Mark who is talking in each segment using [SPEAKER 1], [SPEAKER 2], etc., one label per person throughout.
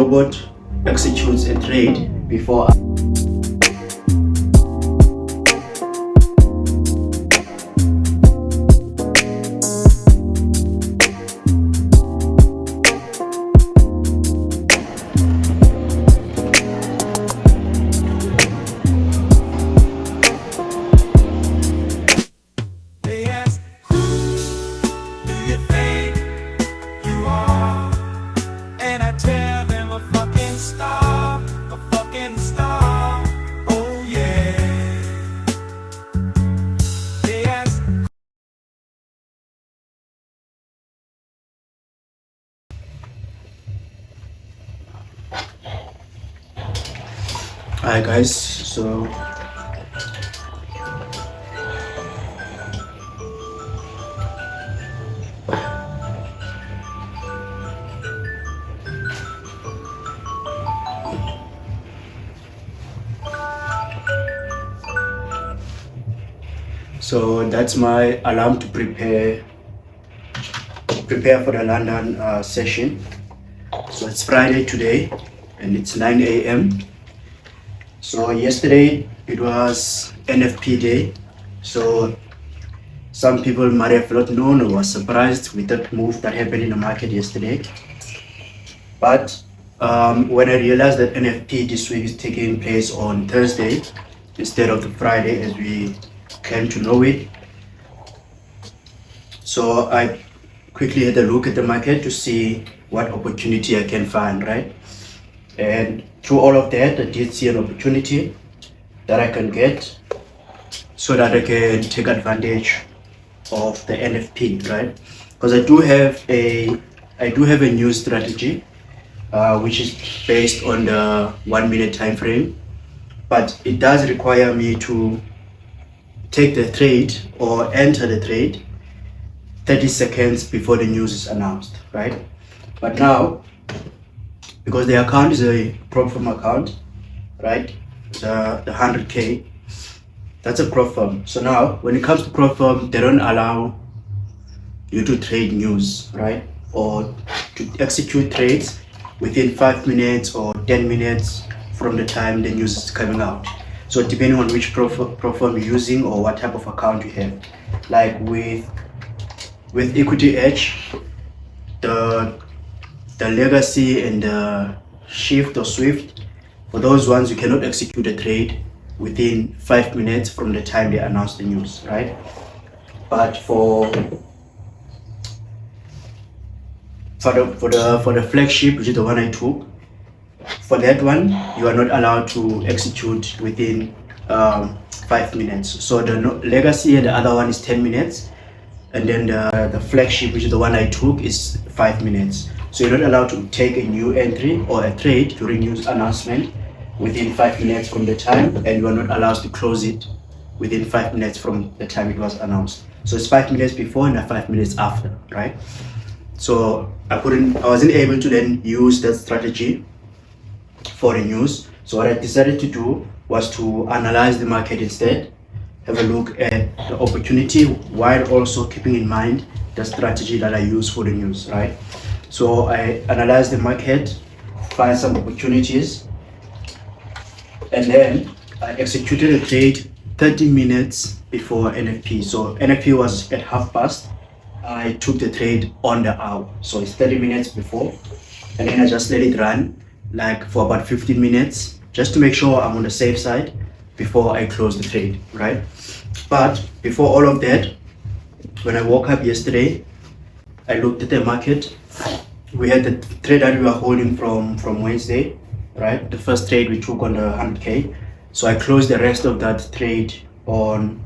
[SPEAKER 1] robot executes a trade before. Hi guys, so that's my alarm to prepare for the London session. So it's Friday today and it's 9 a.m. So yesterday it was NFP day, so some people might have not known or was surprised with that move that happened in the market yesterday. But when I realized that NFP this week is taking place on Thursday instead of the Friday as we came to know it, so I quickly had a look at the market to see what opportunity I can find, right? And through all of that, I did see an opportunity that I can get so that I can take advantage of the NFP, right? Because I do have a new strategy which is based on the 1 minute time frame, but it does require me to take the trade or enter the trade 30 seconds before the news is announced, right? But now, because the account is a prop firm account, right? The 100K, that's a prop firm. So now, when it comes to prop firm, they don't allow you to trade news, right? Or to execute trades within 5 minutes or 10 minutes from the time the news is coming out. So depending on which prop firm you're using or what type of account you have. Like with Equity Edge, the legacy and the shift or swift, for those ones you cannot execute a trade within 5 minutes from the time they announce the news, right? But for the flagship, which is the one I took, for that one you are not allowed to execute within 5 minutes. So the legacy and the other one is 10 minutes, and then the flagship, which is the one I took, is 5 minutes. So you're not allowed to take a new entry or a trade during news announcement within 5 minutes from the time, and you are not allowed to close it within 5 minutes from the time it was announced. So it's 5 minutes before and 5 minutes after, right? So I wasn't able to then use that strategy for the news. So what I decided to do was to analyze the market instead, have a look at the opportunity while also keeping in mind the strategy that I use for the news, right? So I analyzed the market, find some opportunities, and then I executed a trade 30 minutes before NFP. So NFP was at 30:30. I took the trade on the hour, so it's 30 minutes before, and then I just let it run like for about 15 minutes just to make sure I'm on the safe side before I close the trade, right? But before all of that, when I woke up yesterday, I looked at the market. We had the trade that we were holding from Wednesday, right? The first trade we took on the 100K. So I closed the rest of that trade on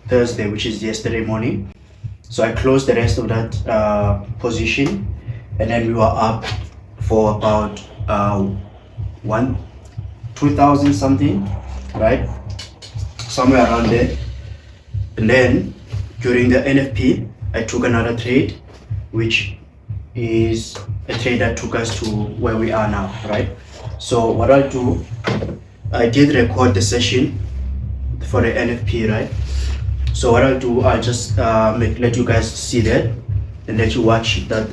[SPEAKER 1] Thursday, which is yesterday morning. So I closed the rest of that position, and then we were up for about 2,000 something, right? Somewhere around there. And then during the NFP, I took another trade, which is a trade that took us to where we are now, right? So what I'll do, I did record the session for the NFP, right? So what I'll do, I'll just let you guys see that and let you watch that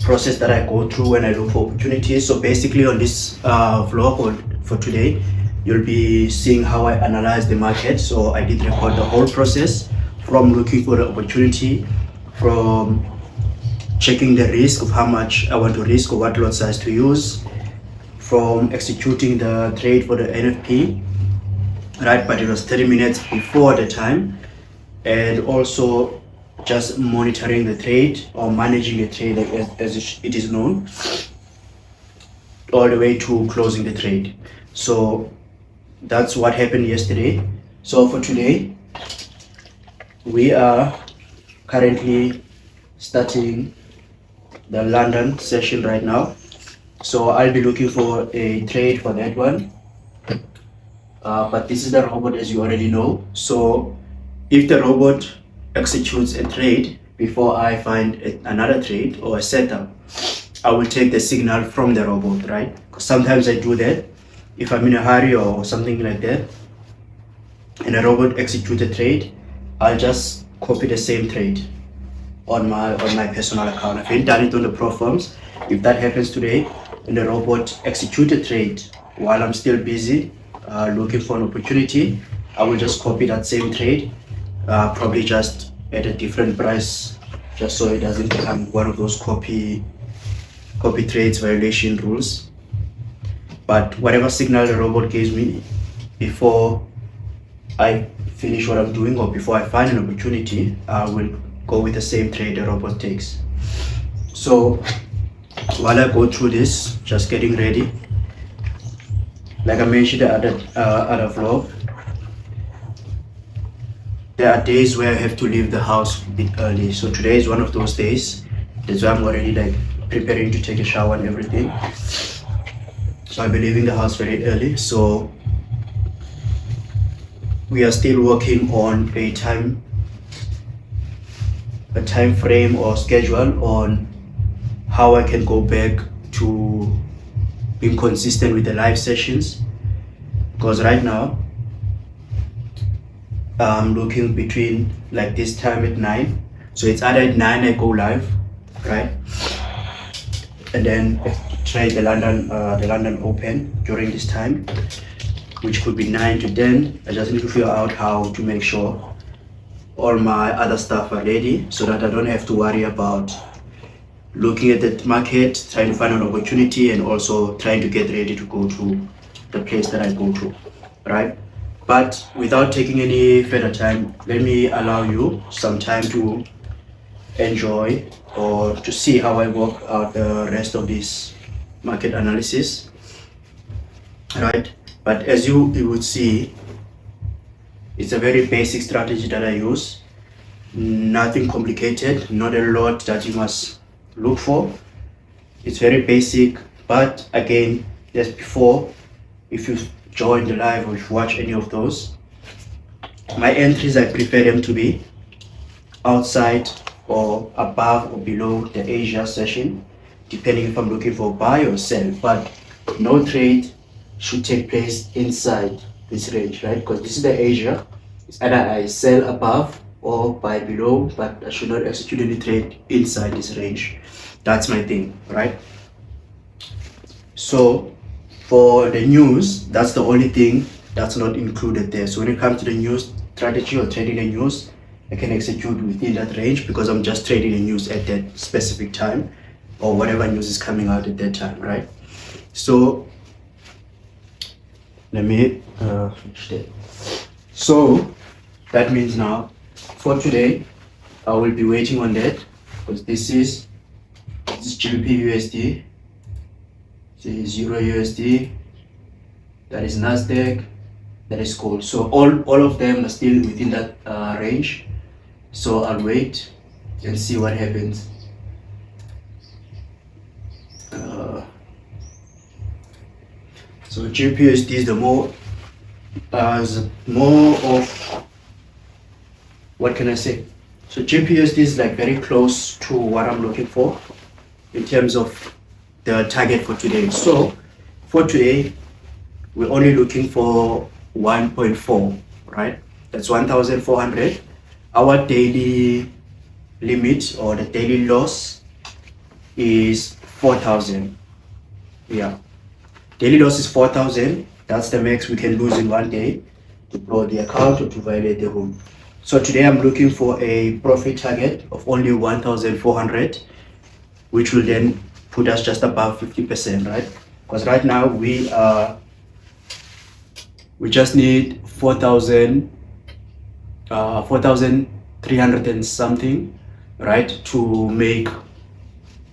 [SPEAKER 1] process that I go through when I look for opportunities. So basically on this vlog for today, you'll be seeing how I analyze the market. So I did record the whole process from looking for the opportunity, from checking the risk of how much I want to risk or what lot size to use, from executing the trade for the NFP, right? But it was 30 minutes before the time, and also just monitoring the trade or managing the trade as it is known, all the way to closing the trade. So that's what happened yesterday. So for today, we are currently starting the London session right now. So I'll be looking for a trade for that one. But this is the robot, as you already know. So if the robot executes a trade before I find another trade or a setup, I will take the signal from the robot, right? Because sometimes I do that if I'm in a hurry or something like that, and a robot executes a trade, I'll just copy the same trade on my personal account. I've already done it on the pro firms. If that happens today and the robot executes a trade while I'm still busy looking for an opportunity, I will just copy that same trade, probably just at a different price, just so it doesn't become one of those copy trades violation rules. But whatever signal the robot gives me before I finish what I'm doing or before I find an opportunity, I will go with the same trade the robot takes. So while I go through this, just getting ready, like I mentioned the other vlog, there are days where I have to leave the house a bit early. So today is one of those days. That's why I'm already like preparing to take a shower and everything. So I'll be leaving the house very early. So we are still working on a time frame or schedule on how I can go back to being consistent with the live sessions, because right now I'm looking between like this time at 9. So it's either at 9 I go live, right? And then trade the London Open during this time, which could be 9 to 10. I just need to figure out how to make sure all my other stuff are ready so that I don't have to worry about looking at the market, trying to find an opportunity, and also trying to get ready to go to the place that I go to, right? But without taking any further time, let me allow you some time to enjoy or to see how I work out the rest of this market analysis, right? But as you would see, it's a very basic strategy that I use. Nothing complicated, not a lot that you must look for. It's very basic, but again, just before, if you join the live or if you watch any of those, my entries, I prefer them to be outside or above or below the Asia session, depending if I'm looking for buy or sell. But no trade should take place inside this range, right? Because this is the Asia. It's either I sell above or buy below, but I should not execute any trade inside this range. That's my thing, right? So for the news, that's the only thing that's not included there. So when it comes to the news strategy or trading the news, I can execute within that range because I'm just trading the news at that specific time or whatever news is coming out at that time, right? So let me finish that. So that means now for today, I will be waiting on that because this is GBP USD, this is Euro USD, that is Nasdaq, that is gold. So all of them are still within that range. So I'll wait and see what happens. So GBP USD is the more of, what can I say? So GBP USD is like very close to what I'm looking for in terms of the target for today. So for today, we're only looking for 1.4, right? That's 1,400. Our daily limit or the daily loss is 4,000. Yeah, daily loss is 4,000. That's the max we can lose in one day to blow the account or to violate the rule. So today I'm looking for a profit target of only 1,400, which will then put us just above 50%, right? Because right now we just need 4,300 and something, right, to make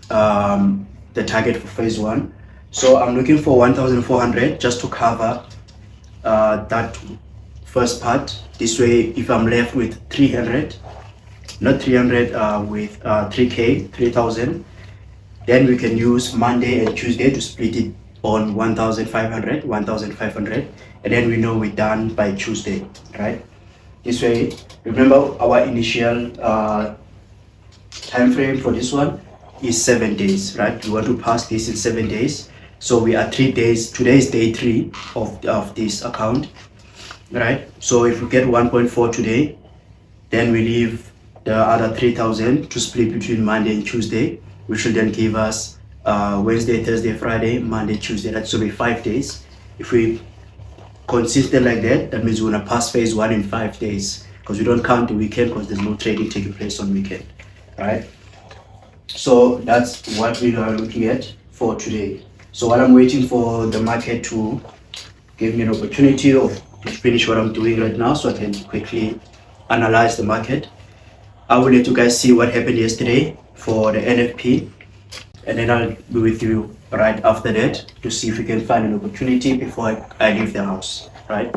[SPEAKER 1] the target for phase one. So I'm looking for 1,400 just to cover that first part. This way, if I'm left with 300, not 300, with 3K, 3,000, then we can use Monday and Tuesday to split it on 1,500, 1,500, and then we know we're done by Tuesday, right? This way, remember our initial time frame for this one is 7 days, right? We want to pass this in 7 days. So we are 3 days. Today is day 3 of this account, right? So if we get 1.4 today, then we leave the other 3,000 to split between Monday and Tuesday, which will then give us Wednesday, Thursday, Friday, Monday, Tuesday. That should be 5 days. If we consistent like that, that means we're gonna pass phase one in 5 days, because we don't count the weekend because there's no trading taking place on weekend, right? So that's what we are looking at for today. So while I'm waiting for the market to give me an opportunity of to finish what I'm doing right now, so I can quickly analyze the market, I will let you guys see what happened yesterday for the NFP, and then I'll be with you right after that to see if we can find an opportunity before I leave the house, right?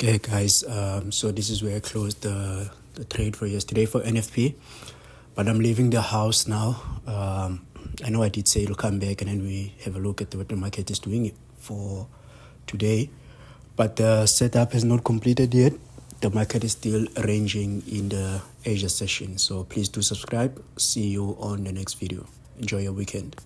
[SPEAKER 1] Okay guys, so this is where I closed the trade for yesterday for NFP, but I'm leaving the house now. I know I did say it'll come back and then we have a look at what the market is doing for today, but the setup has not completed yet. The market is still ranging in the Asia session, so please do subscribe. See you on the next video. Enjoy your weekend.